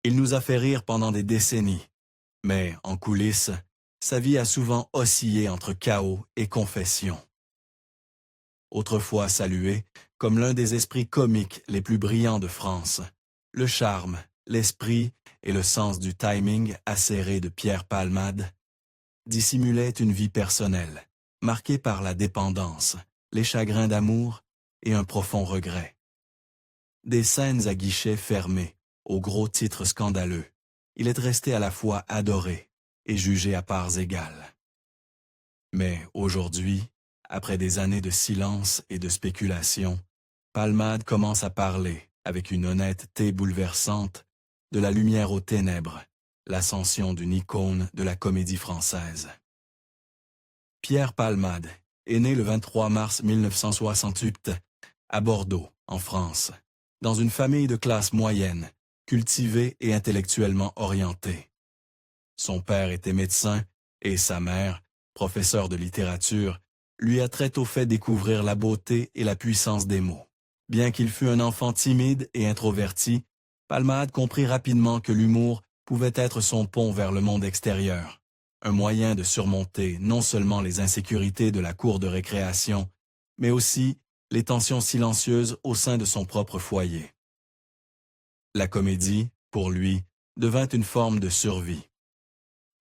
Il nous a fait rire pendant des décennies, mais en coulisses, sa vie a souvent oscillé entre chaos et confession. Autrefois salué comme l'un des esprits comiques les plus brillants de France, le charme, l'esprit et le sens du timing acéré de Pierre Palmade dissimulait une vie personnelle, marquée par la dépendance, les chagrins d'amour et un profond regret. Des scènes à guichets fermés, aux gros titres scandaleux, il est resté à la fois adoré et jugé à parts égales. Mais aujourd'hui, après des années de silence et de spéculation, Palmade commence à parler, avec une honnêteté bouleversante, de la lumière aux ténèbres, l'ascension d'une icône de la comédie française. Pierre Palmade est né le 23 mars 1968 à Bordeaux, en France, dans une famille de classe moyenne, cultivée et intellectuellement orientée. Son père était médecin et sa mère, professeure de littérature, lui a très tôt fait découvrir la beauté et la puissance des mots. Bien qu'il fût un enfant timide et introverti, Palmade comprit rapidement que l'humour pouvait être son pont vers le monde extérieur, un moyen de surmonter non seulement les insécurités de la cour de récréation, mais aussi les tensions silencieuses au sein de son propre foyer. La comédie, pour lui, devint une forme de survie.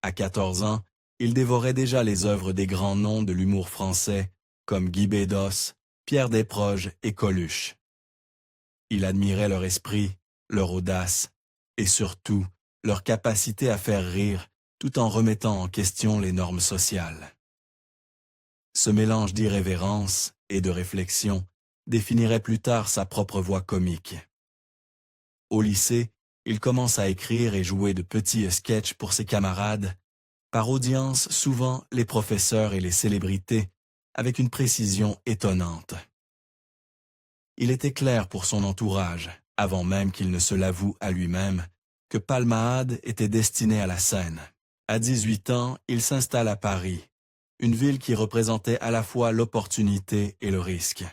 À 14 ans, il dévorait déjà les œuvres des grands noms de l'humour français, comme Guy Bédos, Pierre Desproges et Coluche. Il admirait leur esprit, leur audace, et surtout, leur capacité à faire rire, tout en remettant en question les normes sociales. Ce mélange d'irrévérence et de réflexion définirait plus tard sa propre voix comique. Au lycée, il commence à écrire et jouer de petits sketchs pour ses camarades, par audience souvent les professeurs et les célébrités, avec une précision étonnante. Il était clair pour son entourage, avant même qu'il ne se l'avoue à lui-même, que Palmade était destiné à la scène. À 18 ans, il s'installe à Paris, une ville qui représentait à la fois l'opportunité et le risque.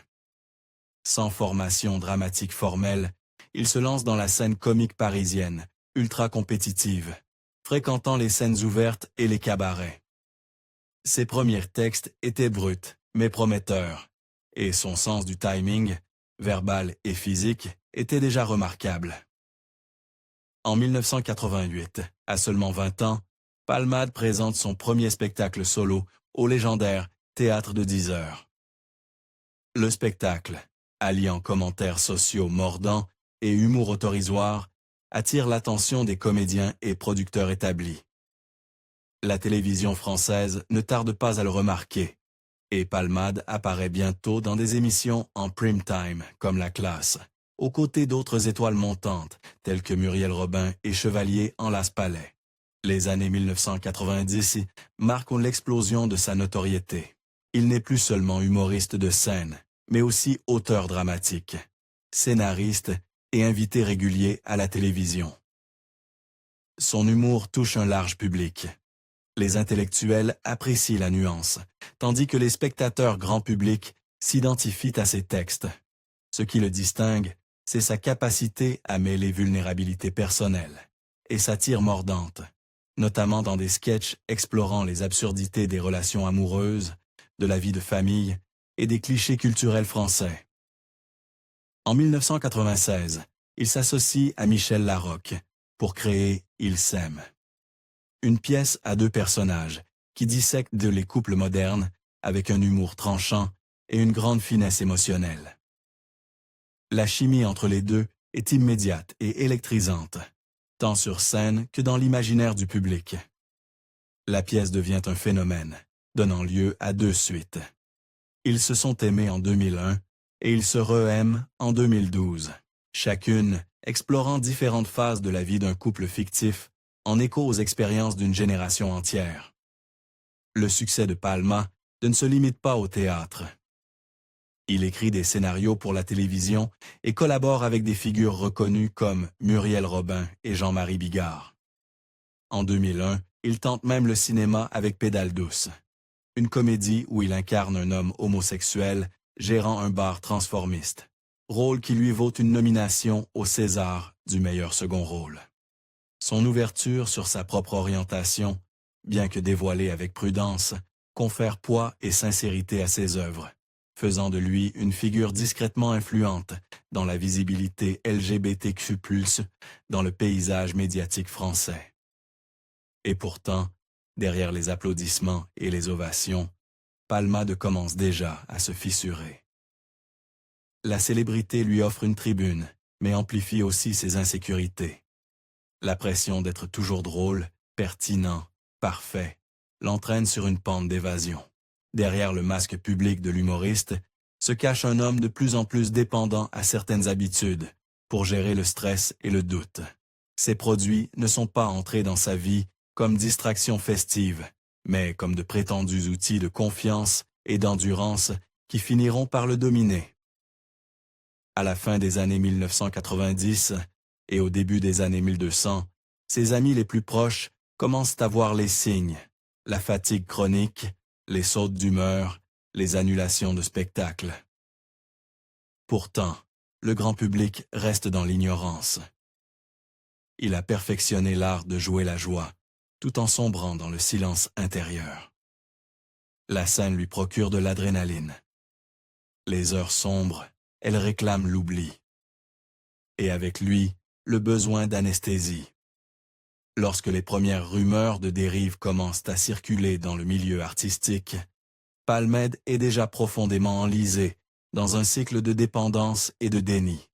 Sans formation dramatique formelle, il se lance dans la scène comique parisienne, ultra compétitive, fréquentant les scènes ouvertes et les cabarets. Ses premiers textes étaient bruts, mais prometteurs, et son sens du timing, verbal et physique, était déjà remarquable. En 1988, à seulement 20 ans, Palmade présente son premier spectacle solo au légendaire Théâtre de 10 heures. Le spectacle, alliant commentaires sociaux mordants et humour autorisoire, attire l'attention des comédiens et producteurs établis. La télévision française ne tarde pas à le remarquer, et Palmade apparaît bientôt dans des émissions en prime time comme La Classe, aux côtés d'autres étoiles montantes telles que Muriel Robin et Chevalier en Las Palais. Les années 1990 marquent l'explosion de sa notoriété. Il n'est plus seulement humoriste de scène, mais aussi auteur dramatique, scénariste et invité régulier à la télévision. Son humour touche un large public. Les intellectuels apprécient la nuance, tandis que les spectateurs grand public s'identifient à ses textes. Ce qui le distingue, c'est sa capacité à mêler vulnérabilité personnelle et satire mordante, notamment dans des sketchs explorant les absurdités des relations amoureuses, de la vie de famille et des clichés culturels français. En 1996, il s'associe à Michel Larocque pour créer Ils s'aiment. Une pièce à deux personnages qui dissèque les couples modernes avec un humour tranchant et une grande finesse émotionnelle. La chimie entre les deux est immédiate et électrisante, tant sur scène que dans l'imaginaire du public. La pièce devient un phénomène, donnant lieu à 2 suites. Ils se sont aimés en 2001 et ils se re-aiment en 2012, chacune explorant différentes phases de la vie d'un couple fictif en écho aux expériences d'une génération entière. Le succès de Palma ne se limite pas au théâtre. Il écrit des scénarios pour la télévision et collabore avec des figures reconnues comme Muriel Robin et Jean-Marie Bigard. En 2001, il tente même le cinéma avec Pédale douce, une comédie où il incarne un homme homosexuel gérant un bar transformiste, rôle qui lui vaut une nomination au César du meilleur second rôle. Son ouverture sur sa propre orientation, bien que dévoilée avec prudence, confère poids et sincérité à ses œuvres, faisant de lui une figure discrètement influente dans la visibilité LGBTQ+, dans le paysage médiatique français. Et pourtant, derrière les applaudissements et les ovations, Palmade commence déjà à se fissurer. La célébrité lui offre une tribune, mais amplifie aussi ses insécurités. La pression d'être toujours drôle, pertinent, parfait, l'entraîne sur une pente d'évasion. Derrière le masque public de l'humoriste se cache un homme de plus en plus dépendant à certaines habitudes pour gérer le stress et le doute. Ces produits ne sont pas entrés dans sa vie comme distractions festives, mais comme de prétendus outils de confiance et d'endurance qui finiront par le dominer. À la fin des années 1990 et au début des années 1200, ses amis les plus proches commencent à voir les signes, la fatigue chronique, les sautes d'humeur, les annulations de spectacles. Pourtant, le grand public reste dans l'ignorance. Il a perfectionné l'art de jouer la joie, tout en sombrant dans le silence intérieur. La scène lui procure de l'adrénaline. Les heures sombres, elles réclament l'oubli. Et avec lui, le besoin d'anesthésie. Lorsque les premières rumeurs de dérive commencent à circuler dans le milieu artistique, Palmade est déjà profondément enlisé dans un cycle de dépendance et de déni.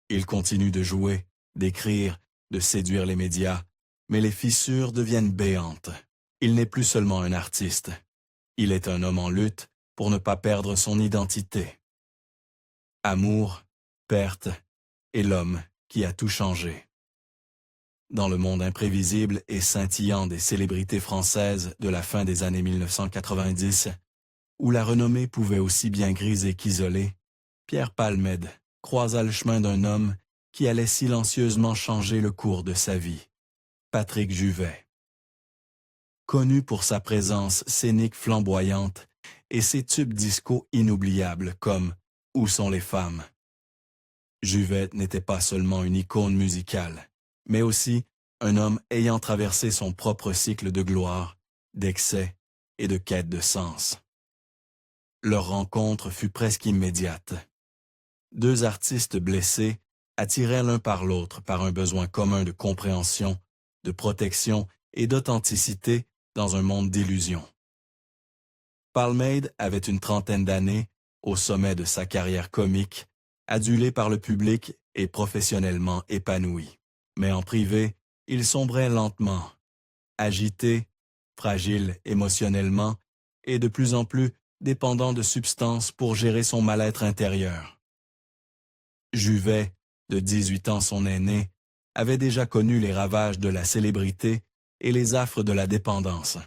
Il continue de jouer, d'écrire, de séduire les médias, mais les fissures deviennent béantes. Il n'est plus seulement un artiste. Il est un homme en lutte pour ne pas perdre son identité. Amour, perte et l'homme qui a tout changé. Dans le monde imprévisible et scintillant des célébrités françaises de la fin des années 1990, où la renommée pouvait aussi bien griser qu'isoler, Pierre Palmade croisa le chemin d'un homme qui allait silencieusement changer le cours de sa vie, Patrick Juvet. Connu pour sa présence scénique flamboyante et ses tubes disco inoubliables comme « Où sont les femmes ?». Juvet n'était pas seulement une icône musicale, mais aussi un homme ayant traversé son propre cycle de gloire, d'excès et de quête de sens. Leur rencontre fut presque immédiate. Deux artistes blessés attirés l'un par l'autre par un besoin commun de compréhension, de protection et d'authenticité dans un monde d'illusions. Palmade avait une trentaine d'années, au sommet de sa carrière comique, adulé par le public et professionnellement épanoui. Mais en privé, il sombrait lentement, agité, fragile émotionnellement et de plus en plus dépendant de substances pour gérer son mal-être intérieur. Juvet, de 18 ans son aîné, avait déjà connu les ravages de la célébrité et les affres de la dépendance.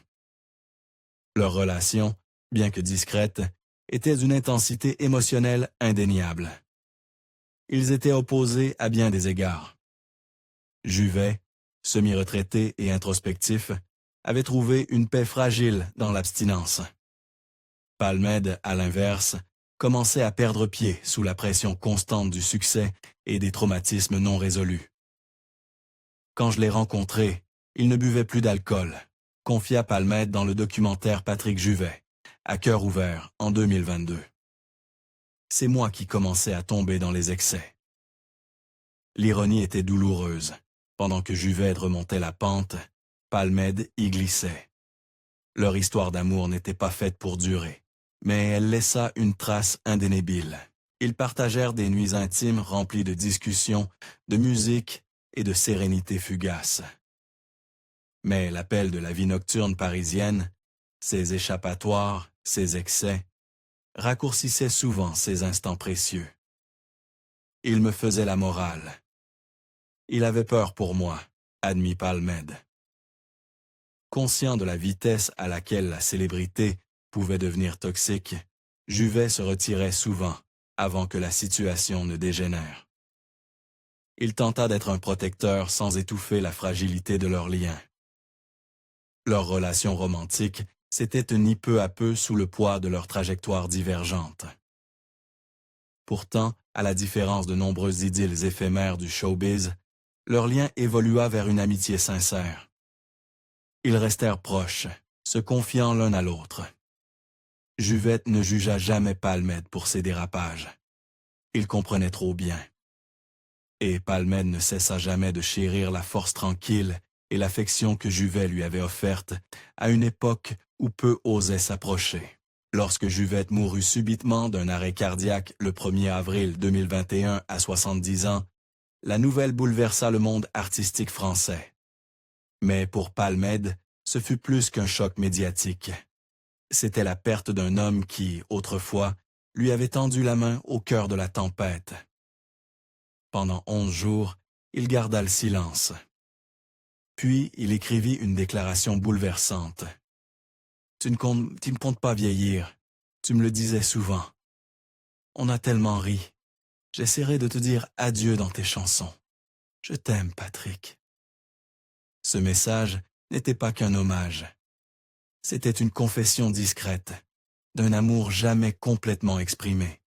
Leur relation, bien que discrète, était d'une intensité émotionnelle indéniable. Ils étaient opposés à bien des égards. Juvet, semi-retraité et introspectif, avait trouvé une paix fragile dans l'abstinence. Palmade, à l'inverse, commençait à perdre pied sous la pression constante du succès et des traumatismes non résolus. Quand je l'ai rencontré, il ne buvait plus d'alcool, confia Palmade dans le documentaire Patrick Juvet, à cœur ouvert, en 2022. C'est moi qui commençais à tomber dans les excès. L'ironie était douloureuse. Pendant que Juvet remontait la pente, Palmade y glissait. Leur histoire d'amour n'était pas faite pour durer, mais elle laissa une trace indélébile. Ils partagèrent des nuits intimes remplies de discussions, de musique et de sérénité fugace. Mais l'appel de la vie nocturne parisienne, ses échappatoires, ses excès, raccourcissait souvent ces instants précieux. Il me faisait la morale. Il avait peur pour moi, admit Palmade. Conscient de la vitesse à laquelle la célébrité pouvait devenir toxique, Juvet se retirait souvent avant que la situation ne dégénère. Il tenta d'être un protecteur sans étouffer la fragilité de leur lien. Leur relation romantique s'était tenue peu à peu sous le poids de leurs trajectoires divergentes. Pourtant, à la différence de nombreuses idylles éphémères du showbiz, leur lien évolua vers une amitié sincère. Ils restèrent proches, se confiant l'un à l'autre. Juvette ne jugea jamais Palmade pour ses dérapages. Il comprenait trop bien. Et Palmade ne cessa jamais de chérir la force tranquille et l'affection que Juvet lui avait offerte à une époque où peu osaient s'approcher. Lorsque Juvette mourut subitement d'un arrêt cardiaque le 1er avril 2021 à 70 ans, la nouvelle bouleversa le monde artistique français. Mais pour Palmade, ce fut plus qu'un choc médiatique. C'était la perte d'un homme qui, autrefois, lui avait tendu la main au cœur de la tempête. Pendant 11 jours, il garda le silence. Puis, il écrivit une déclaration bouleversante. « Tu ne comptes pas vieillir, tu me le disais souvent. On a tellement ri. J'essaierai de te dire adieu dans tes chansons. Je t'aime, Patrick. » Ce message n'était pas qu'un hommage. C'était une confession discrète, d'un amour jamais complètement exprimé,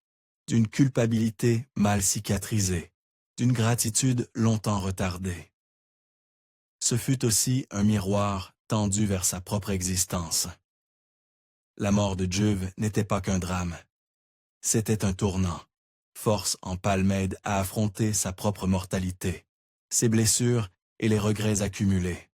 d'une culpabilité mal cicatrisée, d'une gratitude longtemps retardée. Ce fut aussi un miroir tendu vers sa propre existence. La mort de Juve n'était pas qu'un drame. C'était un tournant, force en Palmade à affronter sa propre mortalité, ses blessures et les regrets accumulés.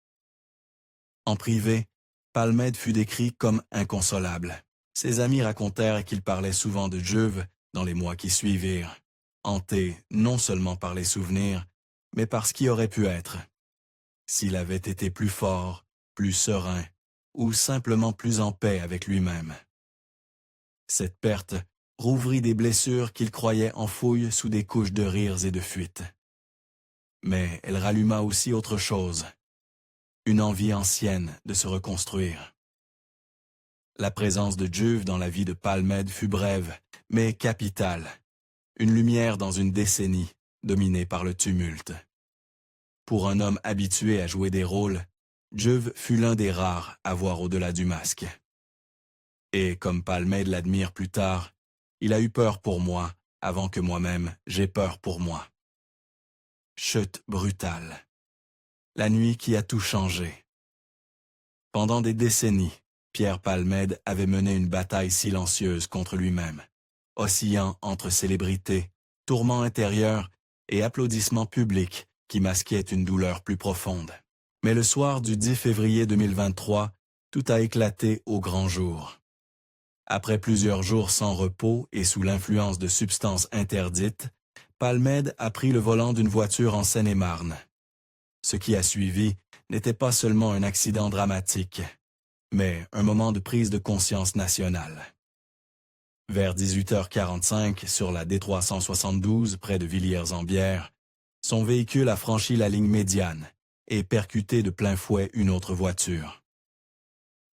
En privé, Palmade fut décrit comme inconsolable. Ses amis racontèrent qu'il parlait souvent de Juve dans les mois qui suivirent, hanté non seulement par les souvenirs, mais par ce qui aurait pu être. S'il avait été plus fort, plus serein, ou simplement plus en paix avec lui-même. Cette perte rouvrit des blessures qu'il croyait enfouies sous des couches de rires et de fuites. Mais elle ralluma aussi autre chose, une envie ancienne de se reconstruire. La présence de Juve dans la vie de Palmade fut brève, mais capitale, une lumière dans une décennie dominée par le tumulte. Pour un homme habitué à jouer des rôles, Juve fut l'un des rares à voir au-delà du masque. Et comme Palmade l'admire plus tard, il a eu peur pour moi avant que moi-même j'aie peur pour moi. Chute brutale. La nuit qui a tout changé. Pendant des décennies, Pierre Palmade avait mené une bataille silencieuse contre lui-même, oscillant entre célébrité, tourment intérieur et applaudissements publics qui masquaient une douleur plus profonde. Mais le soir du 10 février 2023, tout a éclaté au grand jour. Après plusieurs jours sans repos et sous l'influence de substances interdites, Palmade a pris le volant d'une voiture en Seine-et-Marne. Ce qui a suivi n'était pas seulement un accident dramatique, mais un moment de prise de conscience nationale. Vers 18h45, sur la D372, près de Villiers-en-Bière, son véhicule a franchi la ligne médiane et percuté de plein fouet une autre voiture.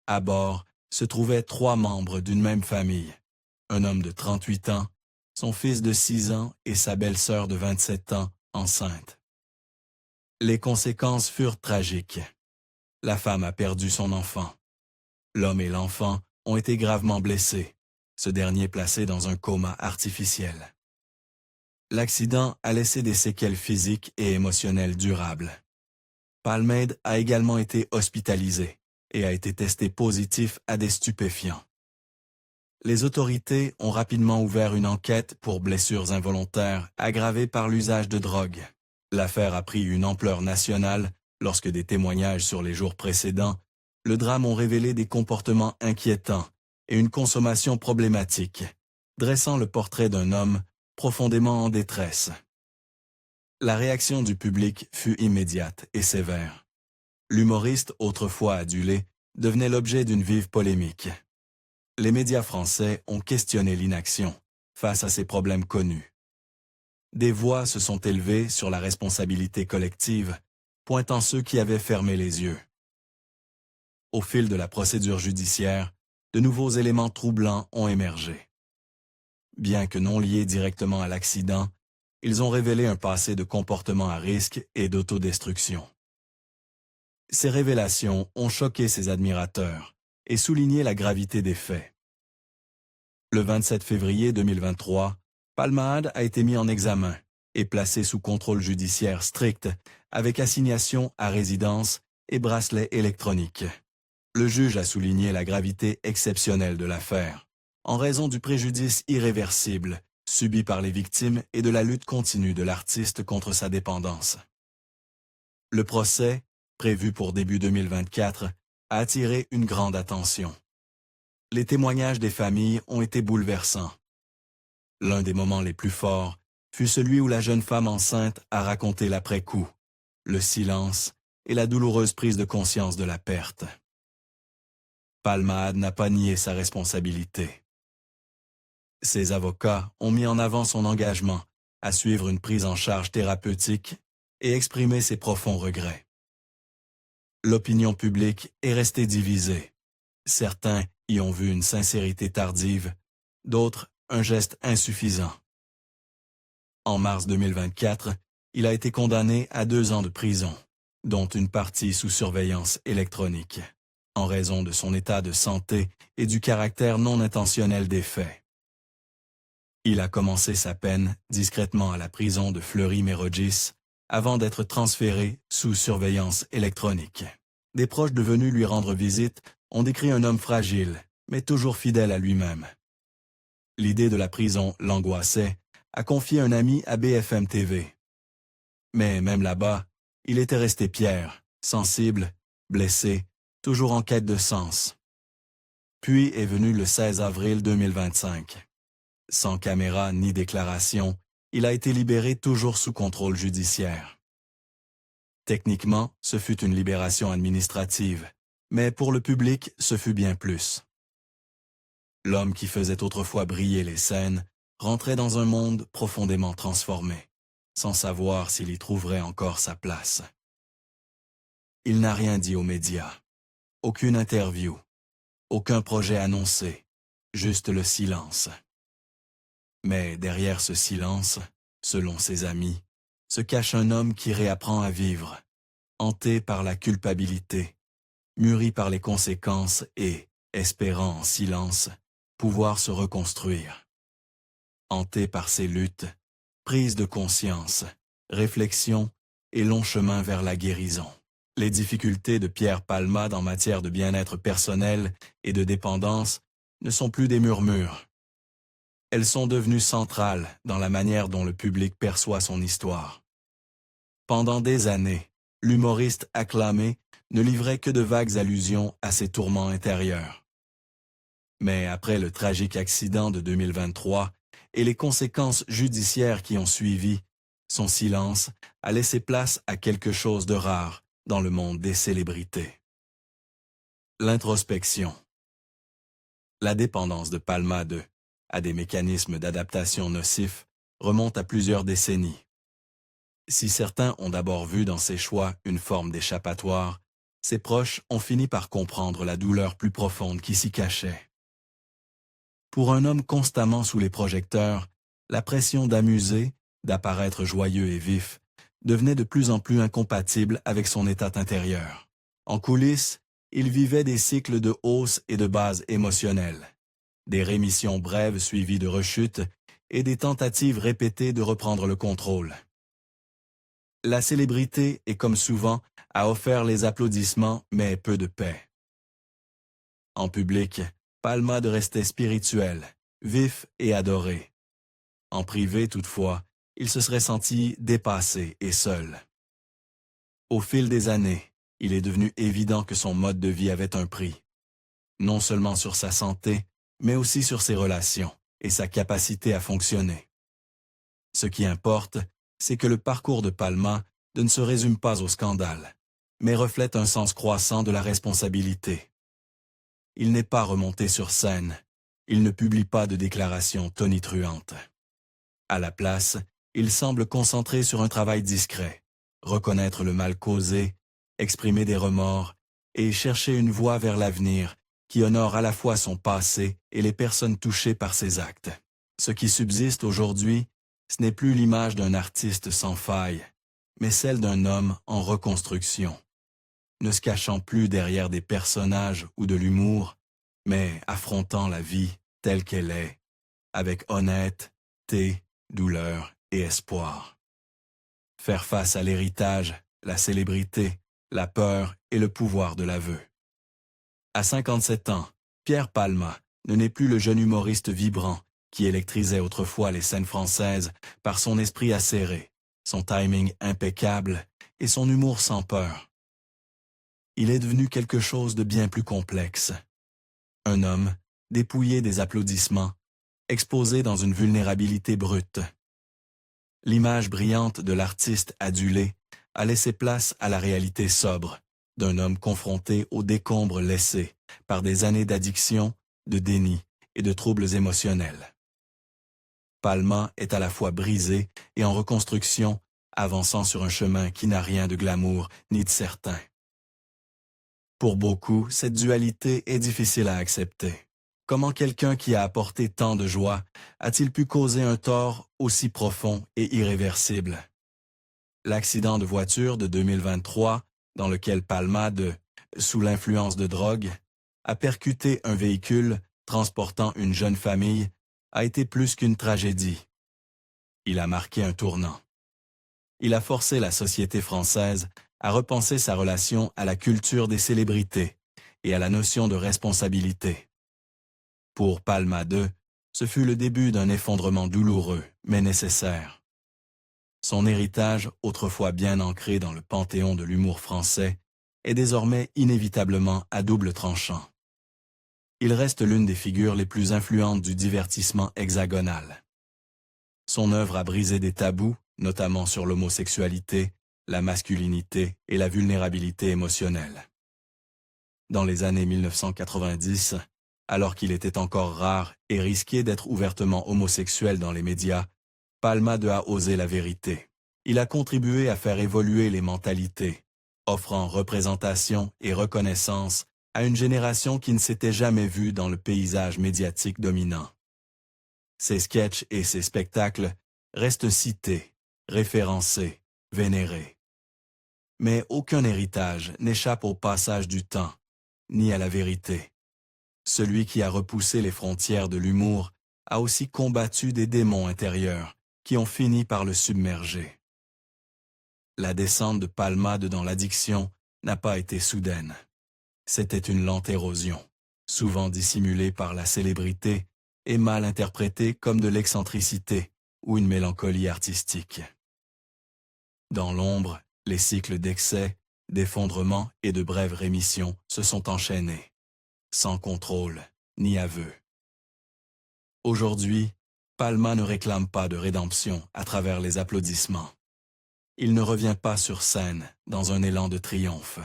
À bord se trouvaient 3 membres d'une même famille, un homme de 38 ans, son fils de 6 ans et sa belle-sœur de 27 ans, enceinte. Les conséquences furent tragiques. La femme a perdu son enfant. L'homme et l'enfant ont été gravement blessés, ce dernier placé dans un coma artificiel. L'accident a laissé des séquelles physiques et émotionnelles durables. Palmade a également été hospitalisé et a été testé positif à des stupéfiants. Les autorités ont rapidement ouvert une enquête pour blessures involontaires aggravées par l'usage de drogue. L'affaire a pris une ampleur nationale lorsque des témoignages sur les jours précédents, le drame ont révélé des comportements inquiétants et une consommation problématique, dressant le portrait d'un homme profondément en détresse. La réaction du public fut immédiate et sévère. L'humoriste, autrefois adulé, devenait l'objet d'une vive polémique. Les médias français ont questionné l'inaction face à ces problèmes connus. Des voix se sont élevées sur la responsabilité collective, pointant ceux qui avaient fermé les yeux. Au fil de la procédure judiciaire, de nouveaux éléments troublants ont émergé. Bien que non liés directement à l'accident, ils ont révélé un passé de comportement à risque et d'autodestruction. Ces révélations ont choqué ses admirateurs et souligné la gravité des faits. Le 27 février 2023, Palmade a été mis en examen et placé sous contrôle judiciaire strict avec assignation à résidence et bracelet électronique. Le juge a souligné la gravité exceptionnelle de l'affaire, en raison du préjudice irréversible subi par les victimes et de la lutte continue de l'artiste contre sa dépendance. Le procès, prévu pour début 2024, a attiré une grande attention. Les témoignages des familles ont été bouleversants. L'un des moments les plus forts fut celui où la jeune femme enceinte a raconté l'après-coup, le silence et la douloureuse prise de conscience de la perte. Palmade n'a pas nié sa responsabilité. Ses avocats ont mis en avant son engagement à suivre une prise en charge thérapeutique et exprimer ses profonds regrets. L'opinion publique est restée divisée. Certains y ont vu une sincérité tardive, d'autres un geste insuffisant. En mars 2024, il a été condamné à 2 ans de prison, dont une partie sous surveillance électronique, en raison de son état de santé et du caractère non intentionnel des faits. Il a commencé sa peine discrètement à la prison de Fleury-Mérogis avant d'être transféré sous surveillance électronique. Des proches devenus lui rendre visite ont décrit un homme fragile, mais toujours fidèle à lui-même. L'idée de la prison l'angoissait, a confié un ami à BFM TV. Mais même là-bas, il était resté Pierre, sensible, blessé, toujours en quête de sens. Puis est venu le 16 avril 2025. Sans caméra ni déclaration, il a été libéré toujours sous contrôle judiciaire. Techniquement, ce fut une libération administrative, mais pour le public, ce fut bien plus. L'homme qui faisait autrefois briller les scènes rentrait dans un monde profondément transformé, sans savoir s'il y trouverait encore sa place. Il n'a rien dit aux médias, aucune interview, aucun projet annoncé, juste le silence. Mais derrière ce silence, selon ses amis, se cache un homme qui réapprend à vivre, hanté par la culpabilité, mûri par les conséquences et, espérant en silence, pouvoir se reconstruire. Hanté par ses luttes, prise de conscience, réflexion et long chemin vers la guérison. Les difficultés de Pierre Palmade en matière de bien-être personnel et de dépendance ne sont plus des murmures. Elles sont devenues centrales dans la manière dont le public perçoit son histoire. Pendant des années, l'humoriste acclamé ne livrait que de vagues allusions à ses tourments intérieurs. Mais après le tragique accident de 2023 et les conséquences judiciaires qui ont suivi, son silence a laissé place à quelque chose de rare dans le monde des célébrités. L'introspection. La dépendance de Palmade à des mécanismes d'adaptation nocifs remonte à plusieurs décennies. Si certains ont d'abord vu dans ses choix une forme d'échappatoire, ses proches ont fini par comprendre la douleur plus profonde qui s'y cachait. Pour un homme constamment sous les projecteurs, la pression d'amuser, d'apparaître joyeux et vif, devenait de plus en plus incompatible avec son état intérieur. En coulisses, il vivait des cycles de hausse et de base émotionnelle, des rémissions brèves suivies de rechutes et des tentatives répétées de reprendre le contrôle. La célébrité, et comme souvent, a offert les applaudissements, mais peu de paix. En public, Palmade restait spirituel, vif et adoré. En privé, toutefois, il se serait senti dépassé et seul. Au fil des années, il est devenu évident que son mode de vie avait un prix, non seulement sur sa santé, mais aussi sur ses relations et sa capacité à fonctionner. Ce qui importe, c'est que le parcours de Palma ne se résume pas au scandale, mais reflète un sens croissant de la responsabilité. Il n'est pas remonté sur scène, il ne publie pas de déclarations tonitruantes. À la place, il semble concentré sur un travail discret, reconnaître le mal causé, exprimer des remords et chercher une voie vers l'avenir qui honore à la fois son passé et les personnes touchées par ses actes. Ce qui subsiste aujourd'hui, ce n'est plus l'image d'un artiste sans faille, mais celle d'un homme en reconstruction, ne se cachant plus derrière des personnages ou de l'humour, mais affrontant la vie telle qu'elle est, avec honnêteté, douleur et espoir. Faire face à l'héritage, la célébrité, la peur et le pouvoir de l'aveu. À 57 ans, Pierre Palma ne n'est plus le jeune humoriste vibrant qui électrisait autrefois les scènes françaises par son esprit acéré, son timing impeccable et son humour sans peur. Il est devenu quelque chose de bien plus complexe. Un homme, dépouillé des applaudissements, exposé dans une vulnérabilité brute. L'image brillante de l'artiste adulé a laissé place à la réalité sobre d'un homme confronté aux décombres laissés par des années d'addiction, de déni et de troubles émotionnels. Palma est à la fois brisé et en reconstruction, avançant sur un chemin qui n'a rien de glamour ni de certain. Pour beaucoup, cette dualité est difficile à accepter. Comment quelqu'un qui a apporté tant de joie a-t-il pu causer un tort aussi profond et irréversible? L'accident de voiture de 2023, dans lequel Palma, sous l'influence de drogue, a percuté un véhicule transportant une jeune famille, a été plus qu'une tragédie. Il a marqué un tournant. Il a forcé la société française à repenser sa relation à la culture des célébrités et à la notion de responsabilité. Pour Palma II, ce fut le début d'un effondrement douloureux, mais nécessaire. Son héritage, autrefois bien ancré dans le panthéon de l'humour français, est désormais inévitablement à double tranchant. Il reste l'une des figures les plus influentes du divertissement hexagonal. Son œuvre a brisé des tabous, notamment sur l'homosexualité, la masculinité et la vulnérabilité émotionnelle. Dans les années 1990, alors qu'il était encore rare et risqué d'être ouvertement homosexuel dans les médias, Palma a osé la vérité. Il a contribué à faire évoluer les mentalités, offrant représentation et reconnaissance à une génération qui ne s'était jamais vue dans le paysage médiatique dominant. Ses sketchs et ses spectacles restent cités, référencés, vénérés. Mais aucun héritage n'échappe au passage du temps, ni à la vérité. Celui qui a repoussé les frontières de l'humour a aussi combattu des démons intérieurs qui ont fini par le submerger. La descente de Palma dans l'addiction n'a pas été soudaine. C'était une lente érosion, souvent dissimulée par la célébrité et mal interprétée comme de l'excentricité ou une mélancolie artistique. Dans l'ombre, les cycles d'excès, d'effondrement et de brèves rémissions se sont enchaînés, sans contrôle ni aveu. Aujourd'hui, Palma ne réclame pas de rédemption à travers les applaudissements. Il ne revient pas sur scène dans un élan de triomphe.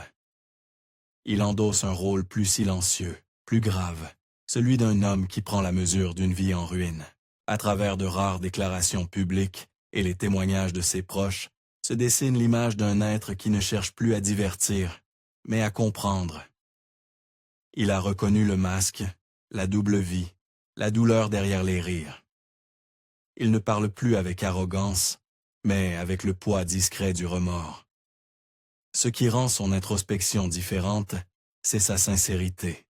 Il endosse un rôle plus silencieux, plus grave, celui d'un homme qui prend la mesure d'une vie en ruine. À travers de rares déclarations publiques et les témoignages de ses proches, se dessine l'image d'un être qui ne cherche plus à divertir, mais à comprendre. Il a reconnu le masque, la double vie, la douleur derrière les rires. Il ne parle plus avec arrogance, mais avec le poids discret du remords. Ce qui rend son introspection différente, c'est sa sincérité.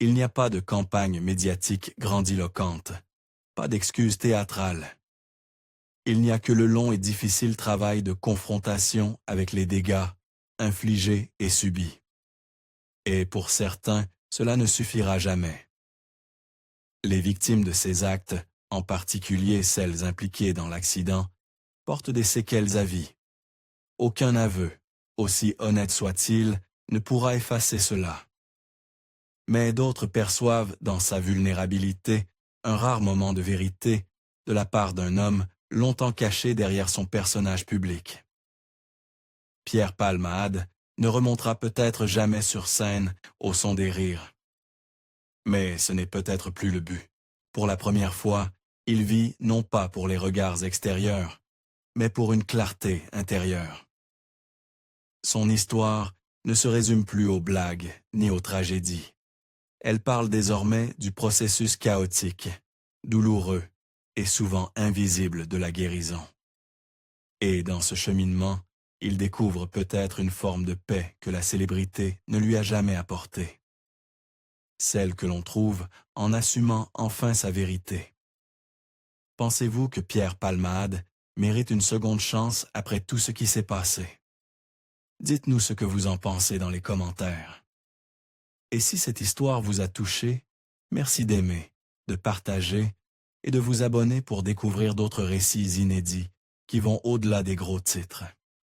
Il n'y a pas de campagne médiatique grandiloquente, pas d'excuses théâtrales. Il n'y a que le long et difficile travail de confrontation avec les dégâts infligés et subis. Et pour certains, cela ne suffira jamais. Les victimes de ces actes, en particulier celles impliquées dans l'accident, portent des séquelles à vie. Aucun aveu, aussi honnête soit-il, ne pourra effacer cela. Mais d'autres perçoivent dans sa vulnérabilité un rare moment de vérité de la part d'un homme longtemps caché derrière son personnage public. Pierre Palma ne remontera peut-être jamais sur scène au son des rires. Mais ce n'est peut-être plus le but. Pour la première fois, il vit non pas pour les regards extérieurs, mais pour une clarté intérieure. Son histoire ne se résume plus aux blagues ni aux tragédies. Elle parle désormais du processus chaotique, douloureux et souvent invisible de la guérison. Et dans ce cheminement, il découvre peut-être une forme de paix que la célébrité ne lui a jamais apportée. Celle que l'on trouve en assumant enfin sa vérité. Pensez-vous que Pierre Palma mérite une seconde chance après tout ce qui s'est passé? Dites-nous ce que vous en pensez dans les commentaires. Et si cette histoire vous a touché, merci d'aimer, de partager et de vous abonner pour découvrir d'autres récits inédits qui vont au-delà des gros titres.